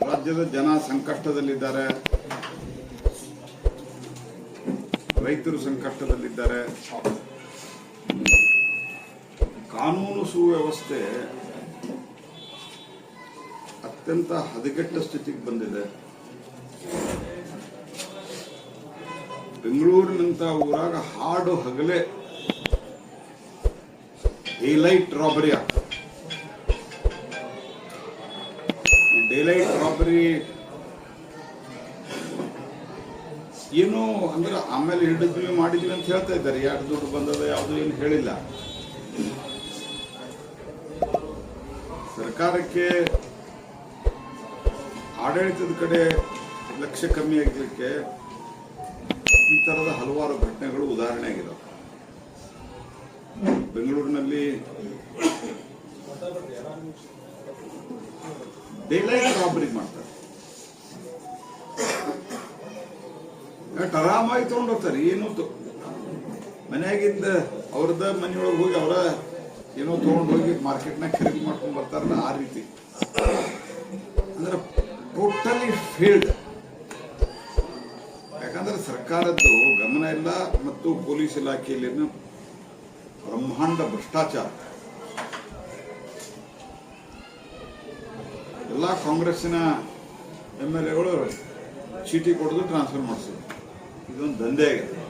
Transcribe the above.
ರಾಜ್ಯದ ಜನ ಸಂಕಷ್ಟದಲ್ಲಿದ್ದಾರೆ, ರೈತರು ಸಂಕಷ್ಟದಲ್ಲಿದ್ದಾರೆ, ಕಾನೂನು ಸುವ್ಯವಸ್ಥೆ ಅತ್ಯಂತ ಹದಗೆಟ್ಟ ಸ್ಥಿತಿಗೆ ಬಂದಿದೆ. ಬೆಂಗಳೂರಿನಂತ ಊರಾಗ ಹಾಡು ಹಗಲೇ ಡೇಲೈಟ್ ರಾಬರಿ ಆಗ್ತದೆ. ಡೇಲೈಟ್ ರಾಬರಿ ಏನು ಅಂದ್ರೆ ಆಮೇಲೆ ಹಿಡಿದ್ವಿ ಮಾಡಿದ್ವಿ ಅಂತ ಹೇಳ್ತಾ ಇದ್ದಾರೆ. ಯಾರು ದುಡ್ಡು ಬಂದದ ಯಾವುದು ಏನು ಹೇಳಿಲ್ಲ. ಸರ್ಕಾರಕ್ಕೆ ಆಡಳಿತದ ಕಡೆ ಲಕ್ಷ್ಯ ಕಮ್ಮಿ ಆಗಲಿಕ್ಕೆ ಈ ತರದ ಹಲವಾರು ಘಟನೆಗಳು ಉದಾಹರಣೆ ಆಗಿದಾವೆ. ಬೆಂಗಳೂರಿನಲ್ಲಿ ಡೇಲೈಟ್ ರಾಬರಿ ಮಾಡ್ತಾರೆ. ಆರಾಮಾಗಿ ತಗೊಂಡೋಗ್ತಾರೆ. ಏನು ಮನೆಯಾಗಿಂದ ಅವ್ರದ ಮನೆಯೊಳಗೆ ಹೋಗಿ ಅವರ ಏನೋ ತಗೊಂಡು ಹೋಗಿ ಮಾರ್ಕೆಟ್ನಾಗ ಖರೀದಿ ಮಾಡ್ಕೊಂಡು ಬರ್ತಾರಲ್ಲ, ಆ ರೀತಿ ಅಂದ್ರೆ ಟೋಟಲಿ ಫೇಲ್ಡ್. ಯಾಕಂದ್ರೆ ಸರ್ಕಾರದ್ದು ಗಮನ ಇಲ್ಲ ಮತ್ತು ಪೊಲೀಸ್ ಇಲಾಖೆಯಲ್ಲಿ ಬ್ರಹ್ಮಾಂಡ ಭ್ರಷ್ಟಾಚಾರ. ಎಲ್ಲ ಕಾಂಗ್ರೆಸ್ಸಿನ MLAಗಳು ಚೀಟಿ ಕೊಡೋದು ಟ್ರಾನ್ಸ್ಫರ್ ಮಾಡಿಸೋದು, ಇದೊಂದು ದಂಧೆ ಆಗಿದೆ.